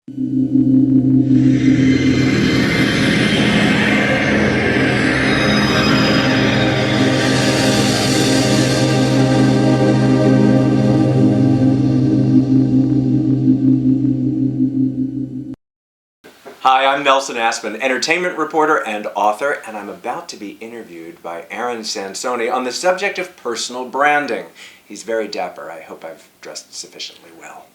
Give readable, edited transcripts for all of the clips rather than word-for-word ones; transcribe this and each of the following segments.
Hi, I'm Nelson Aspen, entertainment reporter and author, and I'm about to be interviewed by Aaron Sansoni on the subject of personal branding. He's very dapper. I hope I've dressed sufficiently well.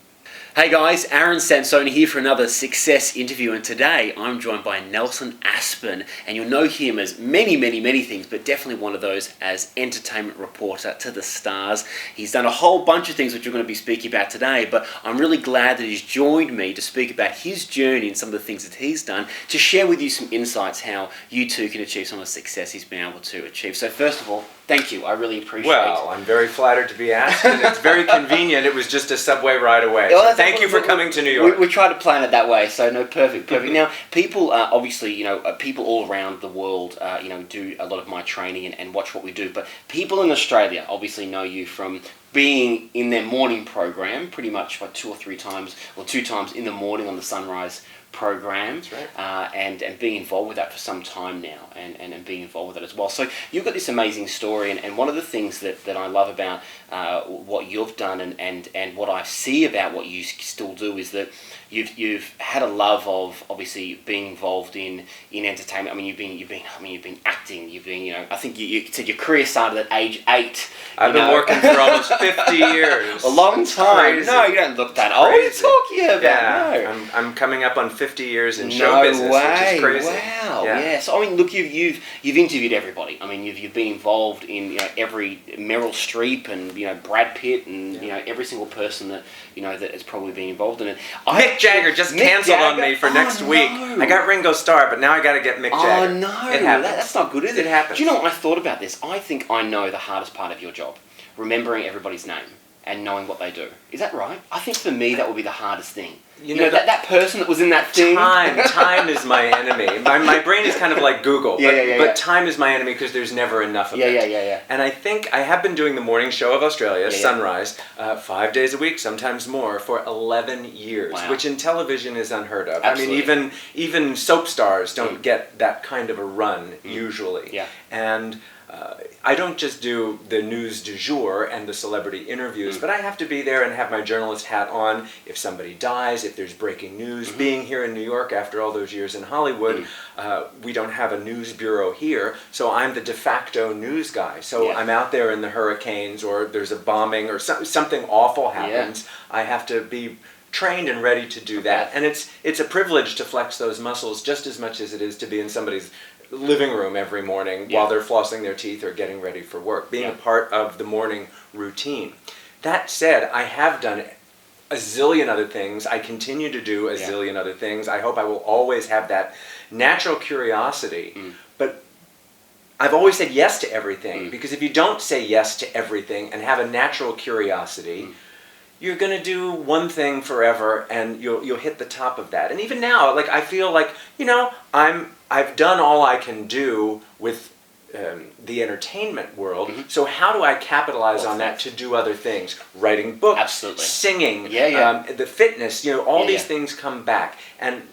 Hey guys, Aaron Sansoni here for another success interview, and today I'm joined by Nelson Aspen, and you'll know him as many things, but definitely one of those as entertainment reporter to the stars. He's done a whole bunch of things which we're going to be speaking about today, but I'm really glad that he's joined me to speak about his journey and some of the things that he's done to share with you some insights how you too can achieve some of the success he's been able to achieve. So first of all, thank you. I really appreciate it. Well, I'm very flattered to be asked, and it's very convenient. It was just a subway ride away. So thank you for coming to New York. We try to plan it that way, so no, perfect. Now, people obviously, people all around the world, do a lot of my training and watch what we do. But people in Australia obviously know you from being in their morning program, pretty much like 2 or 3 times, or 2 times in the morning on the Sunrise program. That's right. And being involved with that for some time now, and being involved with it as well. So you've got this amazing story, and one of the things that I love about what you've done and what I see about what you still do is that you've had a love of obviously being involved in entertainment. I mean, you've been acting. You've been, I think you said your career started at age 8. I've been working for almost 50 years. A long time. Crazy. No, you don't look that old. What are you talking about? Yeah, No. I'm coming up on 50 years in show business, which is crazy. Wow. Yeah. Yeah. So I mean, look, you've interviewed everybody. I mean, you've been involved in every Meryl Streep and Brad Pitt and every single person that that has probably been involved in it. Mick Jagger just canceled on me for next week. I got Ringo Starr, but now I got to get Mick Jagger. Oh no, it happens. That's not good, is it? It happens. Do you know what I thought about this? I think I know the hardest part of your job, remembering everybody's name and knowing what they do. Is that right? I think for me that would be the hardest thing. That person that was in that thing. Time is my enemy. My brain is kind of like Google, but time is my enemy because there's never enough of it. Yeah. And I think I have been doing the morning show of Australia, Sunrise, 5 days a week, sometimes more, for 11 years, which in television is unheard of. Absolutely. I mean, even soap stars don't get that kind of a run usually. Yeah. And I don't just do the news du jour and the celebrity interviews, but I have to be there and have my journalist hat on if somebody dies, if there's breaking news. Being here in New York after all those years in Hollywood, we don't have a news bureau here, so I'm the de facto news guy. So I'm out there in the hurricanes, or there's a bombing, or something awful happens. I have to be trained and ready to do that. And it's a privilege to flex those muscles just as much as it is to be in somebody's living room every morning while they're flossing their teeth or getting ready for work, being a part of the morning routine. That said, I have done a zillion other things. I continue to do a zillion other things. I hope I will always have that natural curiosity, but I've always said yes to everything, because if you don't say yes to everything and have a natural curiosity, you're going to do one thing forever and you'll hit the top of that. And even now, like, I feel like, I've done all I can do with the entertainment world, so how do I capitalize on that to do other things? Writing books, Absolutely. singing, the fitness, all these things come back. And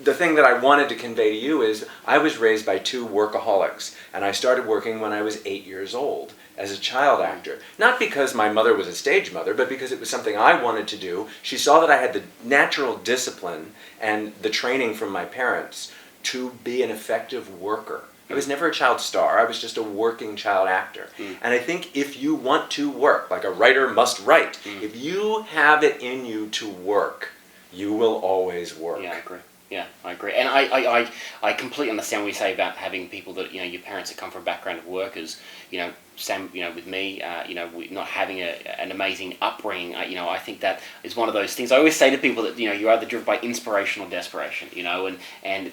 the thing that I wanted to convey to you is I was raised by 2 workaholics, and I started working when I was 8 years old as a child actor. Not because my mother was a stage mother, but because it was something I wanted to do. She saw that I had the natural discipline and the training from my parents to be an effective worker. I was never a child star. I was just a working child actor. And I think if you want to work, like a writer must write, if you have it in you to work, you will always work. Yeah, I agree. Yeah, I agree. And I completely understand what you say about having people that, your parents that come from a background of workers, same, with me, not having an amazing upbringing, I think that is one of those things. I always say to people that, you're either driven by inspiration or desperation, and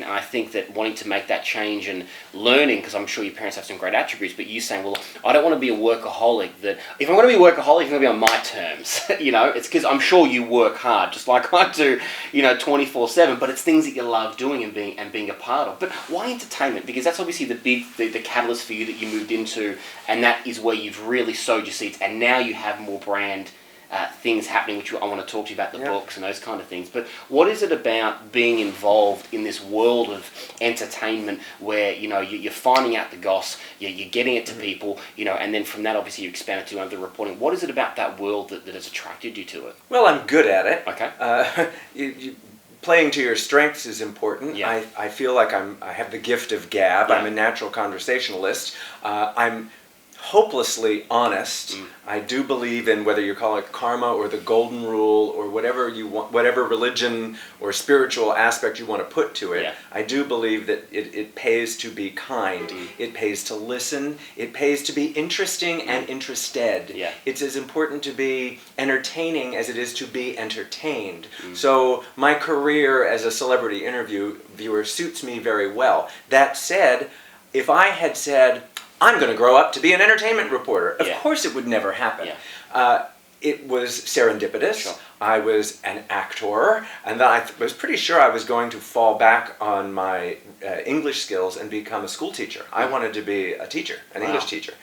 I think that wanting to make that change and learning, because I'm sure your parents have some great attributes, but you saying, well, I don't want to be a workaholic, that if I'm going to be a workaholic, it's going to be on my terms, it's because I'm sure you work hard, just like I do, 24/7, but it's things that you love doing and being a part of. But why entertainment? Because that's obviously the catalyst for you that you moved into, and that is where you've really sowed your seeds, and now you have more brand things happening, which I want to talk to you about, the Yeah. books and those kind of things. But what is it about being involved in this world of entertainment where, you're finding out the goss, you're getting it to people, and then from that, obviously, you expand it to other reporting. What is it about that world that has attracted you to it? Well, I'm good at it. Okay. Playing to your strengths is important. Yeah. I feel like I have the gift of gab. Yeah. I'm a natural conversationalist. I'm hopelessly honest. I do believe in, whether you call it karma or the golden rule or whatever you want, whatever religion or spiritual aspect you want to put to it. Yeah. I do believe that it pays to be kind. It pays to listen. It pays to be interesting and interested. Yeah. It's as important to be entertaining as it is to be entertained. So my career as a celebrity interviewer suits me very well. That said, if I had said, I'm going to grow up to be an entertainment reporter, of course it would never happen. Yeah. It was serendipitous. Sure. I was an actor, and then I was pretty sure I was going to fall back on my English skills and become a school teacher. I wanted to be a teacher, an English teacher.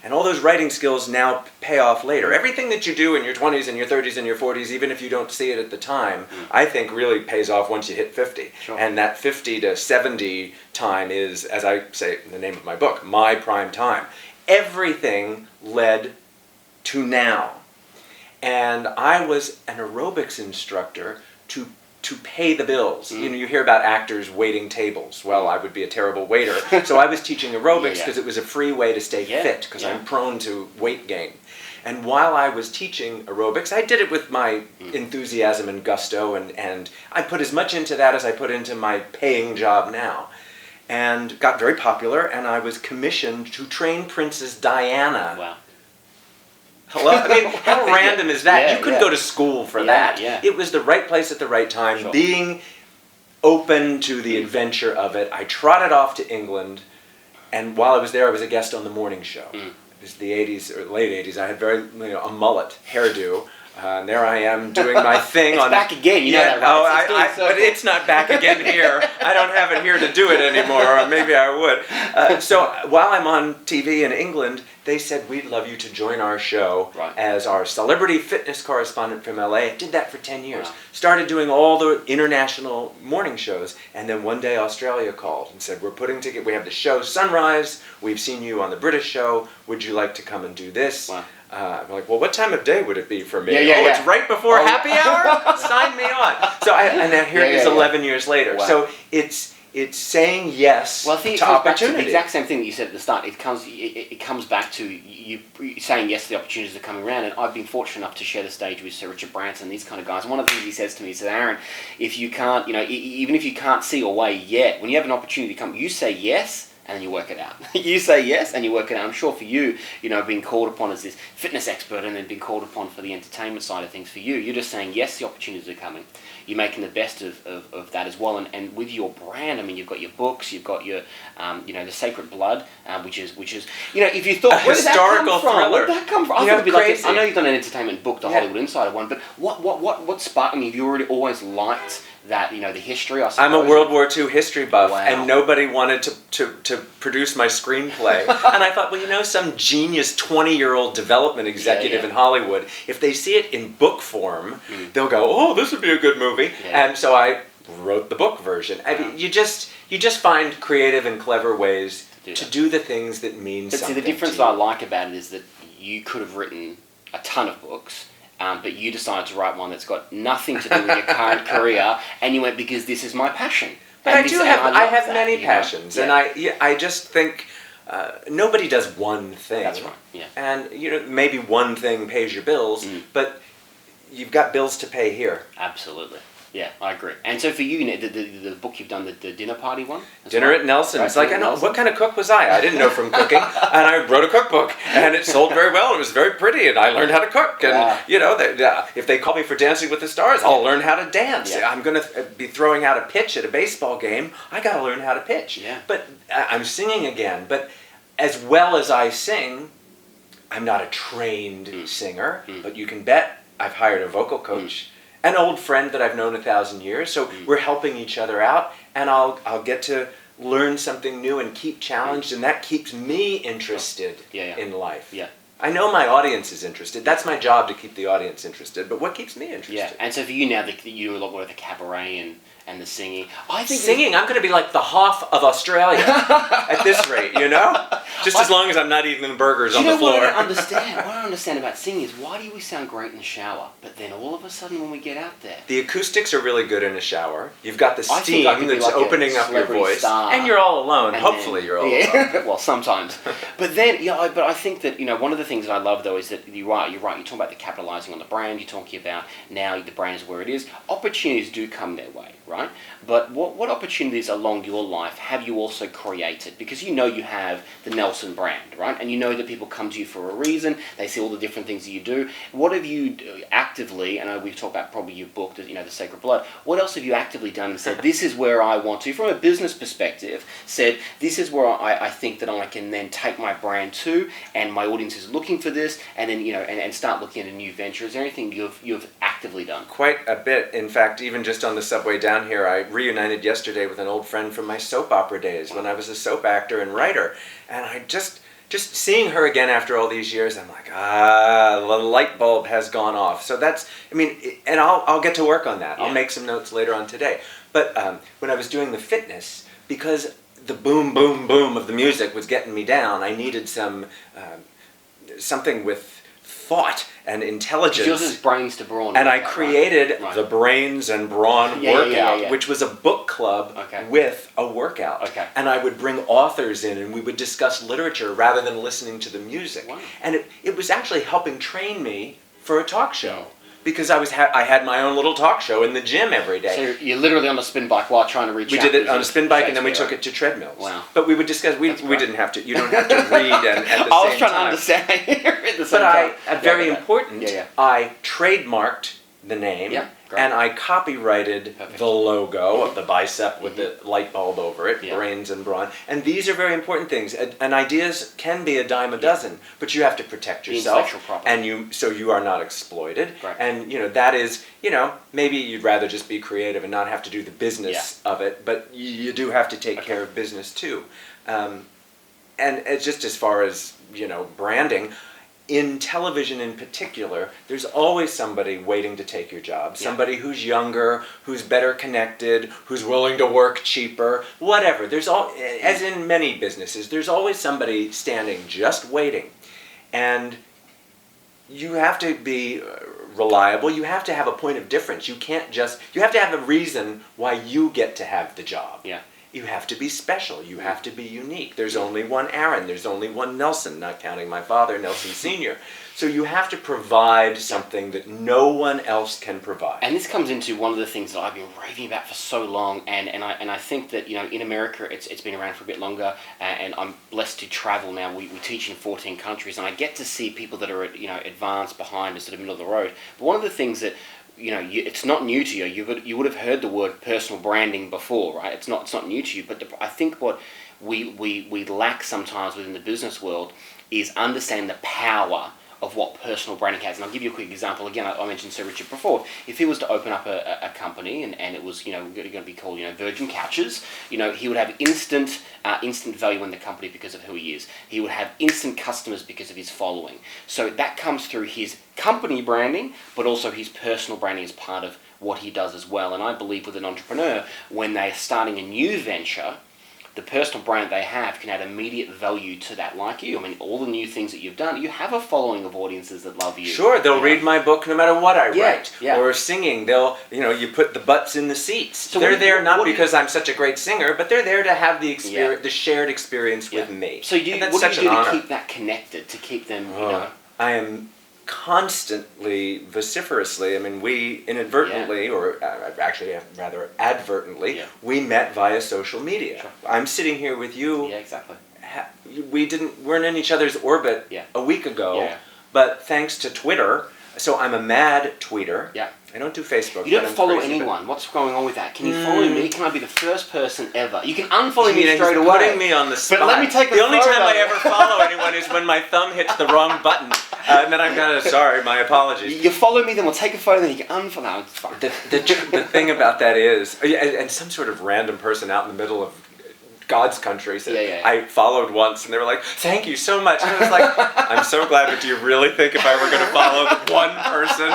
And all those writing skills now pay off later. Everything that you do in your 20s and your 30s and your 40s, even if you don't see it at the time, I think really pays off once you hit 50. Sure. And that 50 to 70 time is, as I say in the name of my book, my prime time. Everything led to now. And I was an aerobics instructor to pay the bills. You hear about actors waiting tables. Well, I would be a terrible waiter. So I was teaching aerobics because it was a free way to stay fit, because I'm prone to weight gain. And while I was teaching aerobics, I did it with my enthusiasm and gusto, and I put as much into that as I put into my paying job now. And got very popular, and I was commissioned to train Princess Diana. Wow. Hello? I mean, how random is that? Yeah, You couldn't go to school for that. Yeah. It was the right place at the right time, Sure. being open to the adventure of it. I trotted off to England, and while I was there, I was a guest on the morning show. It was the 80s, or late 80s. I had a mullet hairdo. And there I am doing my thing. It's back again, you know that, right? But it's not back again here. I don't have it here to do it anymore, or maybe I would. So while I'm on TV in England, they said, we'd love you to join our show as our celebrity fitness correspondent from LA. I did that for 10 years. Wow. Started doing all the international morning shows, and then one day Australia called and said, we're putting together, we have the show Sunrise, we've seen you on the British show, would you like to come and do this? Wow. I'm like, well, what time of day would it be for me? Yeah. It's right before happy hour? Sign me on. So and then here it is 11 years later. Wow. So it's saying yes well, I think to it comes back to opportunity. the exact same thing that you said at the start. It comes back to you saying yes to the opportunities that are coming around. And I've been fortunate enough to share the stage with Sir Richard Branson and these kind of guys. And one of the things he says to me, he says, Aaron, if you can't, even if you can't see your way yet, when you have an opportunity to come, you say yes. And then you work it out. You say yes, and you work it out. I'm sure for you, being called upon as this fitness expert and then being called upon for the entertainment side of things for you, you're just saying yes, the opportunities are coming. You're making the best of that as well. And with your brand, I mean, you've got your books, you've got your, the Sacred Blood, which is, if you thought, where did that come from? Thriller. Where did that come from? I thought it'd be crazy. I know you've done an entertainment book, the Hollywood Insider one, but what sparked? I mean, have you already always liked that, the history, I suppose? I'm a World War II history buff, Wow. and nobody wanted to produce my screenplay. And I thought, well, some genius 20-year-old development executive in Hollywood, if they see it in book form, they'll go, oh, this would be a good movie. Yeah. And so I wrote the book version. Wow. I mean, you just find creative and clever ways to do the things that mean something. But see, the difference that I like about it is that you could have written a ton of books, but you decided to write one that's got nothing to do with your current career, and you went, because this is my passion. But and I have many that, passions, and I just think nobody does one thing. That's right. Yeah. And maybe one thing pays your bills, but you've got bills to pay here. Absolutely. Yeah, I agree. And so for you, the book you've done, the dinner party one? Dinner at Nelson. It's like, what kind of cook was I? I didn't know from cooking, and I wrote a cookbook, and it sold very well. It was very pretty, and I learned how to cook. And if they call me for Dancing with the Stars, I'll learn how to dance. Yeah. I'm going to be throwing out a pitch at a baseball game. I got to learn how to pitch. Yeah. But I'm singing again. But as well as I sing, I'm not a trained singer. But you can bet I've hired a vocal coach. An old friend that I've known 1,000 years, so we're helping each other out, and I'll get to learn something new and keep challenged, and that keeps me interested in life. Yeah. I know my audience is interested. That's my job, to keep the audience interested. But what keeps me interested? Yeah, and so for you now, you do a lot more of the cabaret and the singing. I think singing, I'm going to be like the Hoff of Australia at this rate, you know? Just as long as I'm not eating the burgers on the floor. What I don't understand about singing is, why do we sound great in the shower, but then all of a sudden when we get out there... The acoustics are really good in a shower. You've got the I steam that's like opening up your voice. Star. And you're all alone. Hopefully you're all alone. Well, sometimes. But then, but I think that, one of the things that I love, though, is that you're right. You're talking about the capitalizing on the brand. You're talking about now the brand is where it is. Opportunities do come their way, right? But what opportunities along your life have you also created? Because you have the Nelson brand, right? And you know that people come to you for a reason. They see all the different things that you do. What have you actively, and we've talked about probably your book, The Sacred Blood. What else have you actively done and said, this is where I want to, from a business perspective, said, this is where I think that I can then take my brand to, and my audience is looking for this, and then, and start looking at a new venture. Is there anything you've actively done? Quite a bit. In fact, even just on the subway down here, I reunited yesterday with an old friend from my soap opera days when I was a soap actor and writer. And I just seeing her again after all these years, I'm like, the light bulb has gone off. So and I'll get to work on that. Yeah. I'll make some notes later on today. But when I was doing the fitness, because the boom, boom, boom of the music was getting me down, I needed something with thought and intelligence. Yours is brains to brawn. And I created the Brains and Brawn workout, which was a book club with a workout. Okay. And I would bring authors in, and we would discuss literature rather than listening to the music. Wow. And it was actually helping train me for a talk show. Because I had my own little talk show in the gym every day. So you're literally on a spin bike while trying to reach. We did it on a spin bike, and then we took it to treadmills. Wow! But we would discuss. We didn't have to. You don't have to read at the same time. I was trying to understand at the same time. But very important. I trademarked the name. Yeah. And I copyrighted the logo of the bicep with the light bulb over it, Brains and Brawn. And these are very important things. And ideas can be a dime a dozen, but you have to protect yourself, and so you are not exploited. Right. And that is, maybe you'd rather just be creative and not have to do the business of it, but you do have to take care of business too. And it's just as far as branding. In television in particular, there's always somebody waiting to take your job. Somebody who's younger, who's better connected, who's willing to work cheaper, whatever. As in many businesses, there's always somebody standing just waiting. And you have to be reliable. You have to have a point of difference. You have to have a reason why you get to have the job. Yeah. You have to be special. You have to be unique. There's only one Aaron. There's only one Nelson, not counting my father, Nelson Sr. So you have to provide something that no one else can provide. And this comes into one of the things that I've been raving about for so long, and I think that in America it's been around for a bit longer, and I'm blessed to travel now. We teach in 14 countries, and I get to see people that are advanced, behind us, sort of middle of the road. But one of the things that it's not new to you. You would have heard the word personal branding before, right? It's not new to you. But I think what we lack sometimes within the business world is understanding the power of what personal branding has. And I'll give you a quick example. Again, I mentioned Sir Richard before. If he was to open up a company and it was going to be called Virgin Couches, he would have instant value in the company because of who he is. He would have instant customers because of his following. So that comes through his company branding, but also his personal branding is part of what he does as well. And I believe with an entrepreneur, when they're starting a new venture, the personal brand they have can add immediate value to that, like you. I mean, all the new things that you've done, you have a following of audiences that love you. Sure, they'll read my book no matter what I write. Yeah. Or singing, they'll, you put the butts in the seats. So they're there not because I'm such a great singer, but they're there to have the experience, the shared experience with me. So what do you do to keep that connected, to keep them, I am constantly, vociferously, we inadvertently, or actually rather advertently, we met via social media. Sure. I'm sitting here with you. Yeah, exactly. We weren't in each other's orbit a week ago, but thanks to Twitter, so I'm a mad tweeter. Yeah. I don't do Facebook. You don't follow anyone. What's going on with that? Can you follow me? Can I be the first person ever? You can unfollow me straight away. Putting me on the spot. But let me take the only time I ever follow anyone is when my thumb hits the wrong button. And then I'm kind of sorry. My apologies. You follow me, then we'll take a photo, then you can unfollow. It's fine. The thing about that is, and some sort of random person out in the middle of God's country. So Yeah. I followed once, and they were like, "Thank you so much." And I was like, "I'm so glad, but do you really think if I were going to follow one person,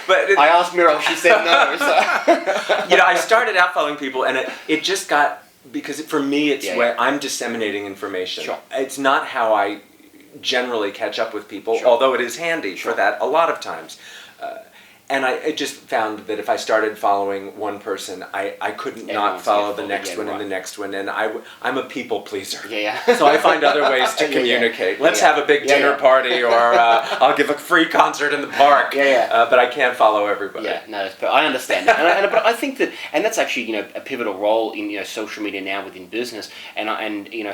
But I asked Miro, she said no. So. I started out following people, and it just got, because for me, it's where I'm disseminating information. Sure. It's not how I generally catch up with people, Sure. although it is handy for that a lot of times. And I just found that if I started following one person, I couldn't not follow the next one and the next one, and I'm a people pleaser. Yeah. So I find other ways to communicate. Let's have a big dinner party, or I'll give a free concert in the park. But I can't follow everybody. Yeah, no, I understand that, but I think that, and that's actually a pivotal role in social media now within business, and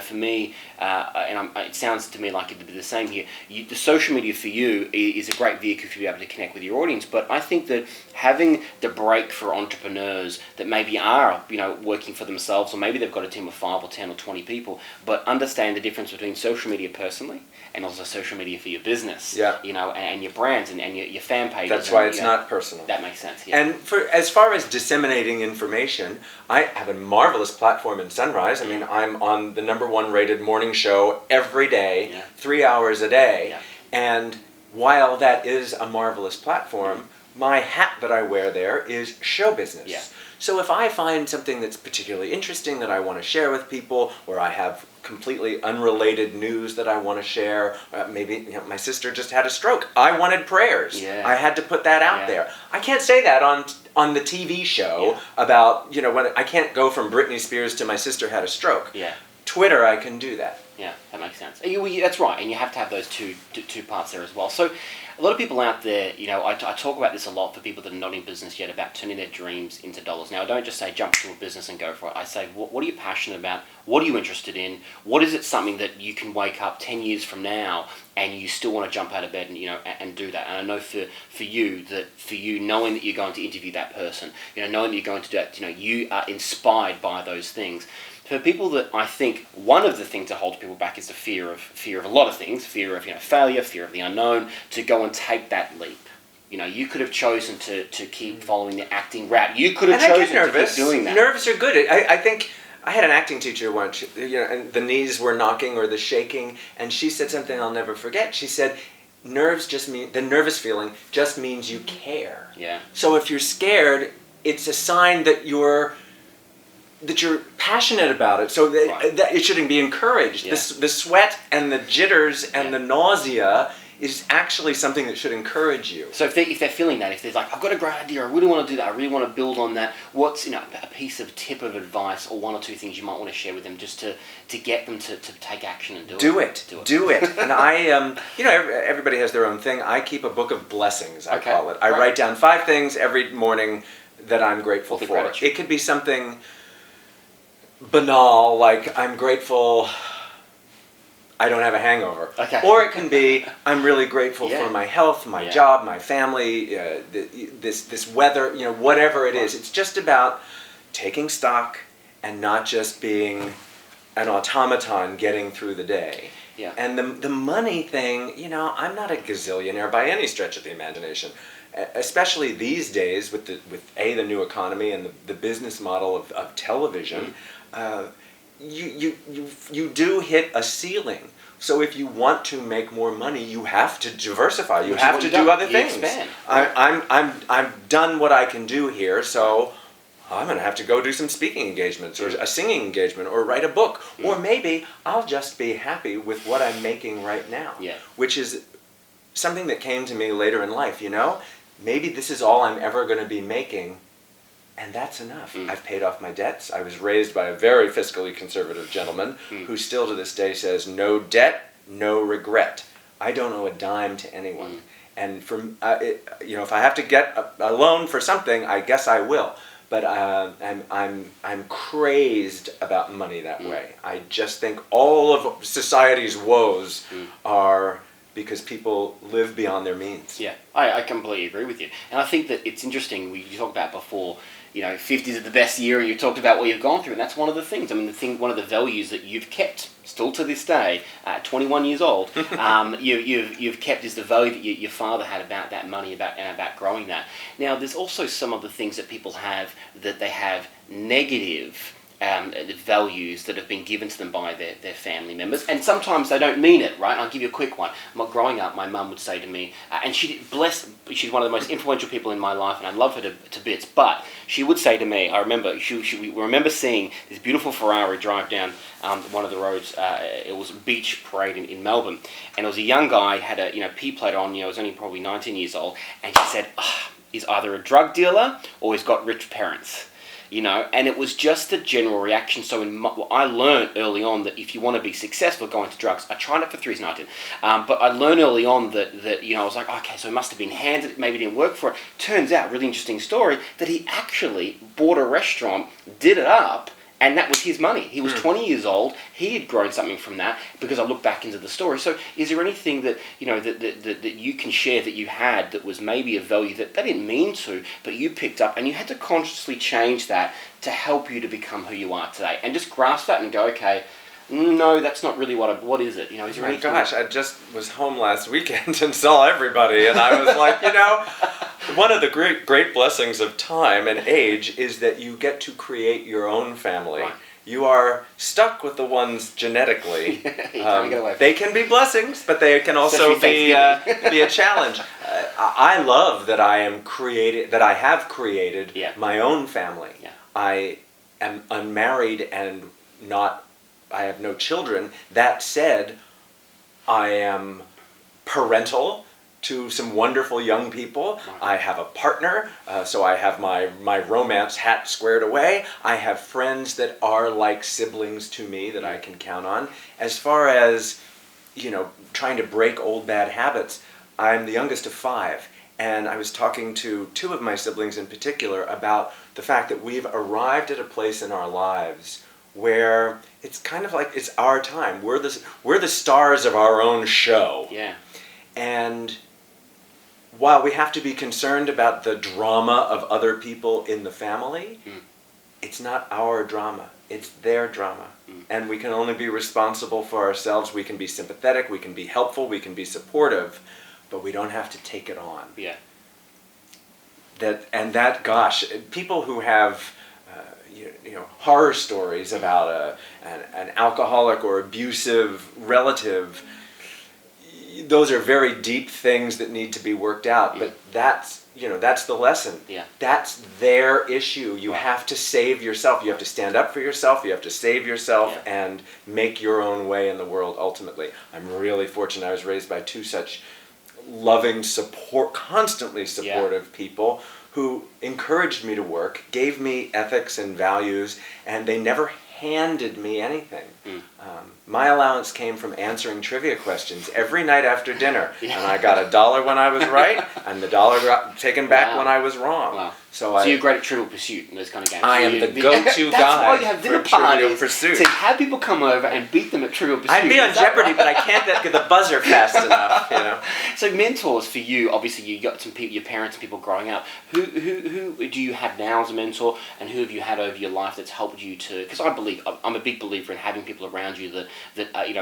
for me, it sounds to me like it'd be the same here. The social media for you is a great vehicle for you to be able to connect with your audience, but I think that having the break for entrepreneurs that maybe are working for themselves, or maybe they've got a team of 5 or 10 or 20 people, but understand the difference between social media personally and also social media for your business, and your brands and your fan pages. That's why it's not personal. That makes sense. And as far as disseminating information, I have a marvelous platform in Sunrise. I mean, I'm on the #1 rated morning show every day, 3 hours a day, and while that is a marvelous platform, my hat that I wear there is show business. Yeah. So if I find something that's particularly interesting that I want to share with people, or I have completely unrelated news that I want to share, maybe my sister just had a stroke. I wanted prayers. I had to put that out there. I can't say that on the TV show about, when I can't go from Britney Spears to my sister had a stroke. Twitter, I can do that. Yeah, that makes sense. That's right, and you have to have those two parts there as well. So a lot of people out there, I talk about this a lot for people that are not in business yet, about turning their dreams into dollars. Now, I don't just say jump to a business and go for it. I say, what are you passionate about? What are you interested in? What is it something that you can wake up 10 years from now and you still want to jump out of bed and do that? And I know for you, knowing that you're going to interview that person, knowing that you're going to do that, you are inspired by those things. For people that I think one of the things that holds people back is the fear of a lot of things, fear of failure, fear of the unknown, to go and take that leap. You could have chosen to keep following the acting route. You could have chosen to keep doing that. Nerves are good. I think I had an acting teacher once, and the knees were knocking or the shaking, and she said something I'll never forget. She said, the nervous feeling just means you care. Yeah. So if you're scared, it's a sign that you're passionate about it, so that it shouldn't be encouraged. Yeah. The sweat and the jitters and the nausea is actually something that should encourage you. So if they're feeling that, if they're like, I've got a great idea, I really want to do that, I really want to build on that, what's a piece of tip of advice or one or two things you might want to share with them just to get them to take action and do it? Do it. And I, everybody has their own thing. I keep a book of blessings, I call it. I write down 5 things every morning that I'm grateful for. It could be something banal, like I'm grateful I don't have a hangover. Or it can be I'm really grateful for my health, my job, my family, this weather, whatever it is. It's just about taking stock and not just being an automaton getting through the day. Yeah. And the money thing, I'm not a gazillionaire by any stretch of the imagination. Especially these days with the new economy and the business model of television, you do hit a ceiling. So if you want to make more money, you have to diversify. You have to do other things. Expand. I've done what I can do here, so I'm going to have to go do some speaking engagements or a singing engagement or write a book. Or maybe I'll just be happy with what I'm making right now, which is something that came to me later in life, Maybe this is all I'm ever going to be making, and that's enough. I've paid off my debts. I was raised by a very fiscally conservative gentleman who still to this day says, no debt, no regret. I don't owe a dime to anyone. And if I have to get a loan for something, I guess I will. But I'm crazed about money that way. I just think all of society's woes are because people live beyond their means. Yeah, I completely agree with you. And I think that it's interesting, you talked about before, 50s are the best year, and you talked about what you've gone through, and that's one of the things. I mean, one of the values that you've kept, still to this day, at 21 years old, you've kept is the value that your father had about that money, about growing that. Now, there's also some of the things that people have, that they have negative the values that have been given to them by their family members, and sometimes they don't mean it, right? And I'll give you a quick one. Growing up, my mum would say to me, and she's one of the most influential people in my life, and I love her to bits, but she would say to me, I remember, we remember seeing this beautiful Ferrari drive down one of the roads. It was a beach parade in Melbourne, and it was a young guy, had a P plate on, was only probably 19 years old, and she said, he's either a drug dealer or he's got rich parents. And it was just a general reaction. So I learned early on that if you want to be successful going to drugs, I tried it for 3 years and I didn't. But I learned early on that I was like, okay, so it must have been handed, maybe it didn't work for it. Turns out, really interesting story, that he actually bought a restaurant, did it up, and that was his money. He was 20 years old. He had grown something from that, because I look back into the story. So is there anything that that you can share that you had that was maybe a value that they didn't mean to, but you picked up and you had to consciously change that to help you to become who you are today, and just grasp that and go, okay, no, that's not really what is it? Is there my gosh, I just was home last weekend and saw everybody, and I was like, one of the great blessings of time and age is that you get to create your own family. Right. You are stuck with the ones genetically. They can be blessings, but they can also be a challenge. I love that I have created my own family. Yeah. I am unmarried and I have no children. That said, I am parental to some wonderful young people. I have a partner, so I have my romance hat squared away. I have friends that are like siblings to me that I can count on. As far as, trying to break old bad habits, I'm the youngest of 5. And I was talking to 2 of my siblings in particular about the fact that we've arrived at a place in our lives where it's kind of like it's our time. We're the stars of our own show. Yeah. And while we have to be concerned about the drama of other people in the family, it's not our drama. It's their drama. And we can only be responsible for ourselves. We can be sympathetic, we can be helpful, we can be supportive, but we don't have to take it on. Yeah. Gosh, people who have horror stories about an alcoholic or abusive relative, those are very deep things that need to be worked out. But that's the lesson. Yeah. That's their issue. You have to save yourself. You have to stand up for yourself. You have to save yourself and make your own way in the world ultimately. I'm really fortunate. I was raised by 2 such loving, constantly supportive people who encouraged me to work, gave me ethics and values, and they never handed me anything. My allowance came from answering trivia questions every night after dinner, and I got $1 when I was right, and the $1 got taken back when I was wrong. Wow. So you're great at Trivial Pursuit and those kind of games. I am the go-to guy. That's why you have dinner parties Pursuit. to have people come over and beat them at Trivial Pursuit. I'd be on Jeopardy, but I can't get the buzzer fast enough. So mentors for you, obviously you got some people, your parents and people growing up. Who do you have now as a mentor, and who have you had over your life that's helped you to? Because I'm a big believer in having people around you that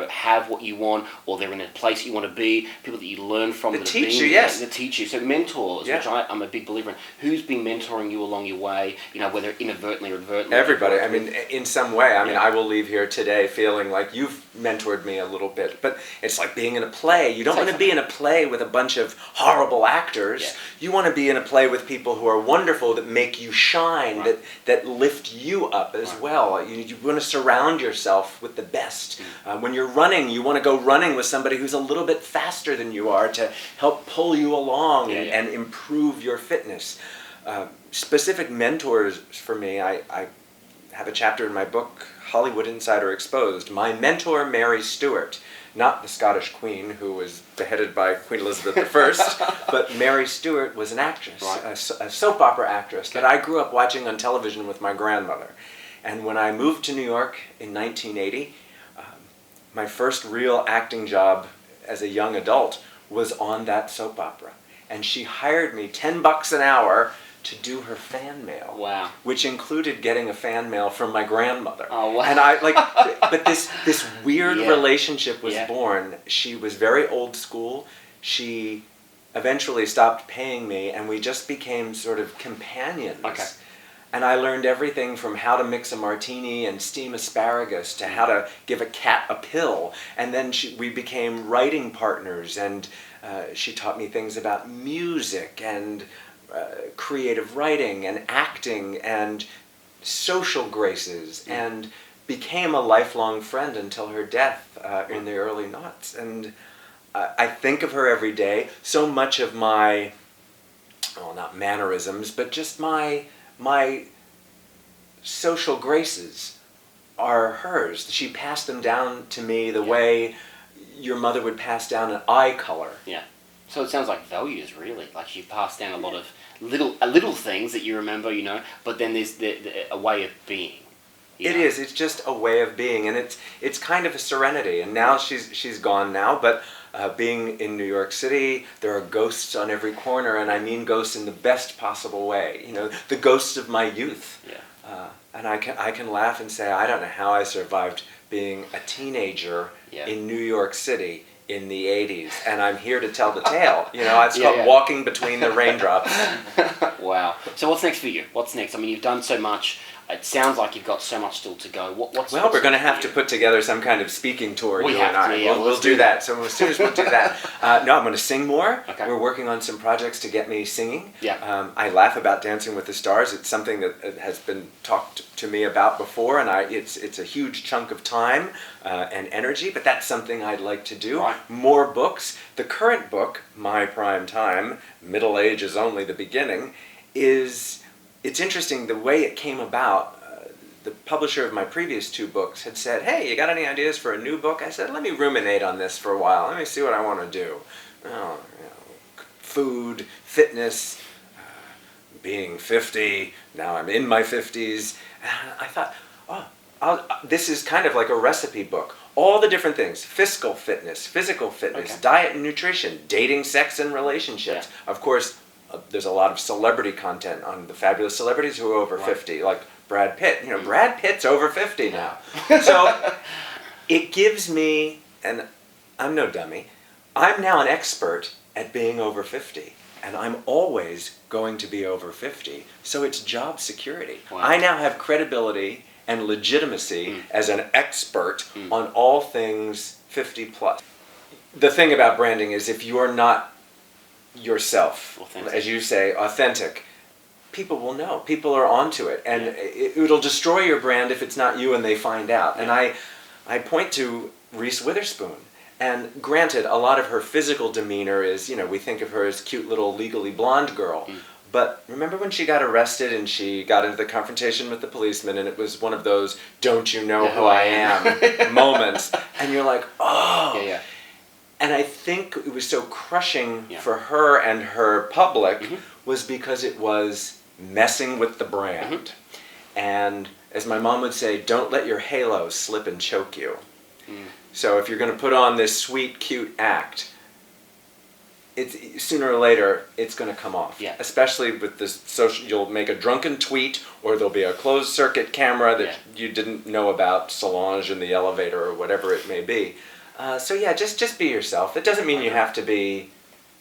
have what you want, or they're in a place you want to be. People that you learn from. That teach you, yes. That teach you. So mentors, which I'm a big believer in. Who's been mentoring you along your way? Whether inadvertently or advertently. Everybody. I mean, in some way. I mean, I will leave here today feeling like you've mentored me a little bit. But it's like being in a play. You don't want to be in a play with a bunch of horrible actors. Yeah. You want to be in a play with people who are wonderful, that make you shine, that lift you up as well. You want to surround yourself with the best. When you're running, you want to go running with somebody who's a little bit faster than you are to help pull you along and improve your fitness. Specific mentors for me, I have a chapter in my book, Hollywood Insider Exposed. My mentor, Mary Stuart, not the Scottish Queen who was beheaded by Queen Elizabeth I, but Mary Stuart was an actress, a soap opera actress that I grew up watching on television with my grandmother. And when I moved to New York in 1980, my first real acting job as a young adult was on that soap opera. And she hired me $10 an hour to do her fan mail. Wow. Which included getting a fan mail from my grandmother. Oh, wow. And but this weird relationship was born. She was very old school. She eventually stopped paying me, and we just became sort of companions. Okay. And I learned everything from how to mix a martini and steam asparagus to how to give a cat a pill. And then we became writing partners, and she taught me things about music and creative writing and acting and social graces, and became a lifelong friend until her death in the early noughts. And I think of her every day. So much of my, well, not mannerisms, but just my social graces are hers. She passed them down to me the way your mother would pass down an eye color. Yeah. So it sounds like values, really. Like she passed down a lot of little things that you remember, but then there's a way of being. It is. It's just a way of being, and it's kind of a serenity. And now she's gone now, but being in New York City, there are ghosts on every corner, and I mean ghosts in the best possible way. The ghosts of my youth. Yeah. And I can laugh and say, I don't know how I survived being a teenager in New York City in the 80s, and I'm here to tell the tale. It's called walking between the raindrops. Wow. So what's next for you? What's next? I mean, you've done so much. It sounds like you've got so much still to go. Well, we're going to have to put together some kind of speaking tour, you and I. We'll do that. So as soon as we do that, no, I'm going to sing more. Okay. We're working on some projects to get me singing. Yeah. I laugh about Dancing with the Stars. It's something that has been talked to me about before, and it's a huge chunk of time and energy, but that's something I'd like to do. Right. More books. The current book, My Prime Time, Middle Age is Only the Beginning, it's interesting the way it came about. The publisher of my previous 2 books had said, hey, you got any ideas for a new book? I said, let me ruminate on this for a while. Let me see what I want to do. Food, fitness, being 50, now I'm in my 50s. And I thought, this is kind of like a recipe book. All the different things: physical fitness, diet and nutrition, dating, sex, and relationships. Yeah. Of course, there's a lot of celebrity content on the fabulous celebrities who are over 50, like Brad Pitt. Brad Pitt's over 50 now. So it gives me, and I'm no dummy, I'm now an expert at being over 50. And I'm always going to be over 50. So it's job security. Wow. I now have credibility and legitimacy as an expert on all things 50 plus. The thing about branding is if you're not yourself, authentic, as you say, authentic, people will know. People are onto it. And it'll destroy your brand if it's not you and they find out. And I point to Reese Witherspoon. And granted, a lot of her physical demeanor is, we think of her as cute little legally blonde girl. But remember when she got arrested and she got into the confrontation with the policeman, and it was one of those "don't you know who I am" moments, and you're like, oh. Yeah. And I think it was so crushing for her and her public was because it was messing with the brand. And as my mom would say, don't let your halo slip and choke you. So if you're going to put on this sweet, cute act, it's sooner or later it's going to come off. Yeah. Especially with this social, you'll make a drunken tweet, or there'll be a closed circuit camera that you didn't know about, Solange in the elevator or whatever it may be. Just be yourself. It doesn't mean you have to be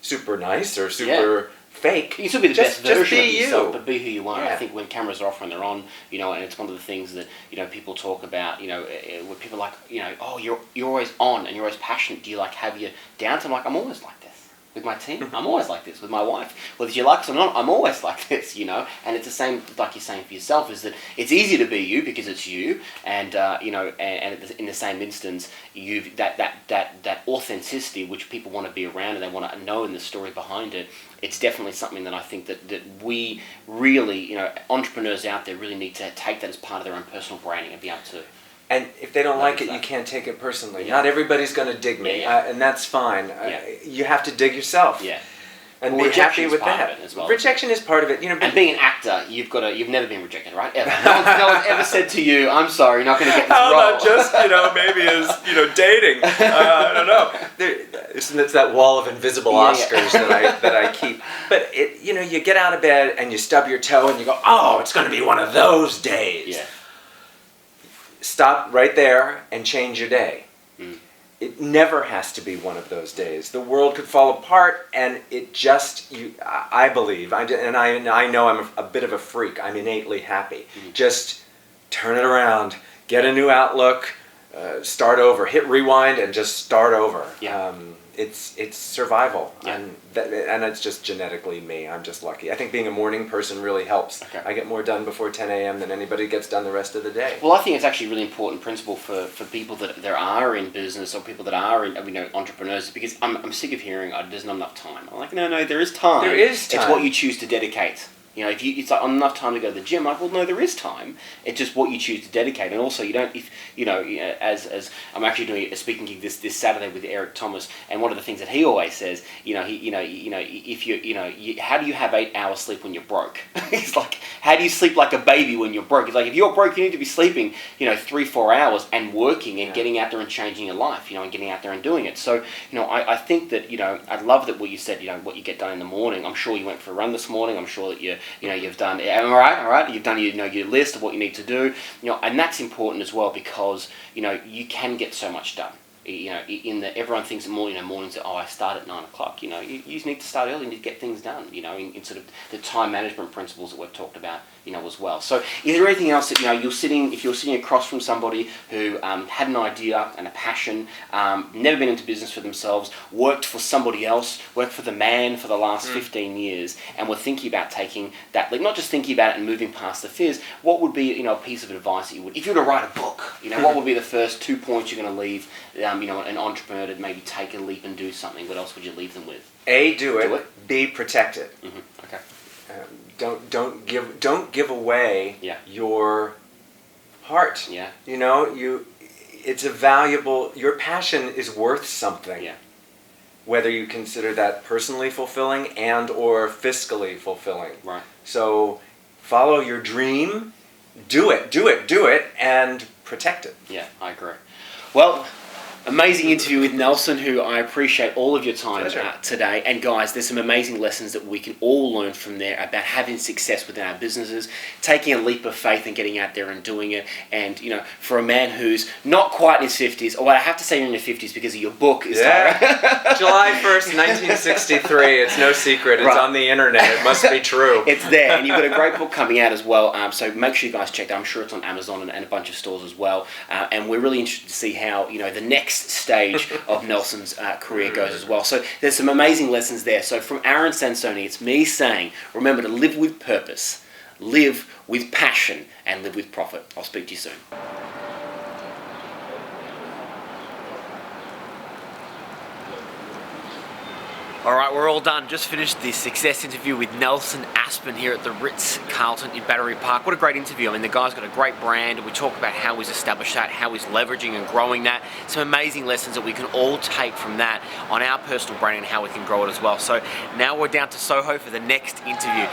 super nice or super fake. You can still be the best version of yourself, you. but be who you are. Yeah. I think when cameras are off and they're on, and it's one of the things that people talk about. Where people are like, oh, you're always on and you're always passionate. Do you have your downtime? Like, I'm always like this with my team. I'm always like this with my wife. Whether you like us or not, I'm always like this. And it's the same, like you're saying for yourself, is that it's easy to be you because it's you, and and in the same instance, you've that authenticity which people want to be around and they want to know in the story behind it. It's definitely something that I think that we really, entrepreneurs out there really need to take that as part of their own personal branding and be able to. And if they don't like it, you can't take it personally. Not everybody's going to dig me, and that's fine. You have to dig yourself. Yeah. And be happy with that. As well. Rejection is part of it. And being an actor, you've never been rejected, right? Ever. No one's ever said to you, "I'm sorry, you're not going to get this role." How about just maybe as dating? I don't know. It's that wall of invisible Oscars that I keep. But you get out of bed and you stub your toe and you go, "Oh, it's going to be one of those days." Yeah. Stop right there and change your day. it never has to be one of those days. The world could fall apart, and it just, I believe, and I know I'm a bit of a freak. I'm innately happy. Just turn it around, get a new outlook, start over, hit rewind, and just start over. It's survival, and it's just genetically me. I'm just lucky. I think being a morning person really helps. I get more done before 10 a.m. than anybody gets done the rest of the day. Well, I think it's actually a really important principle for people that are in business or people that are in, entrepreneurs, because I'm sick of hearing, there's not enough time. I'm like, no, there is time. There is time. It's what you choose to dedicate. If it's like enough time to go to the gym, like, well, no, there is time. It's just what you choose to dedicate, and also you don't. As I'm actually doing a speaking gig this Saturday with Eric Thomas, and one of the things that he always says, if how do you have 8 hours sleep when you're broke? He's like, how do you sleep like a baby when you're broke? He's like, if you're broke, you need to be sleeping, 3-4 hours and working and getting out there and changing your life, and getting out there and doing it. So, I think that, I love that what you said, what you get done in the morning. I'm sure you went for a run this morning. I'm sure that you've done, all right, you've done your list of what you need to do, and that's important as well, because, you can get so much done. Everyone thinks mornings, I start at 9 o'clock. You just need to start early and to get things done, in sort of the time management principles that we've talked about, as well. So is there anything else that, if you're sitting across from somebody who had an idea and a passion, never been into business for themselves, worked for somebody else, worked for the man for the last 15 years, and were thinking about taking that, not just thinking about it and moving past the fears, what would be, a piece of advice that you would, if you were to write a book, what would be the first 2 points you're going to leave, an entrepreneur to maybe take a leap and do something? What else would you leave them with? A, do it. B, protect it. Okay. Don't give away your heart. Yeah. It's a valuable. Your passion is worth something. Yeah. Whether you consider that personally fulfilling and or fiscally fulfilling. Right. So follow your dream. Do it, and protect it. Yeah, I agree. Well, amazing interview with Nelson, who I appreciate all of your time today. And guys, there's some amazing lessons that we can all learn from there about having success within our businesses, taking a leap of faith and getting out there and doing it. And, for a man who's not quite in his 50s, or I have to say you're in your 50s because of your book. July 1st, 1963. It's no secret. It's on the internet. It must be true. It's there. And you've got a great book coming out as well. So make sure you guys check that. I'm sure it's on Amazon and a bunch of stores as well. And we're really interested to see how, the next stage of Nelson's career goes as well. So there's some amazing lessons there. So from Aaron Sansoni, it's me saying, remember to live with purpose, live with passion, and live with profit. I'll speak to you soon. All right, we're all done. Just finished the success interview with Nelson Aspen here at the Ritz-Carlton in Battery Park. What a great interview. I mean, the guy's got a great brand. We talk about how he's established that, how he's leveraging and growing that. Some amazing lessons that we can all take from that on our personal branding and how we can grow it as well. So now we're down to Soho for the next interview.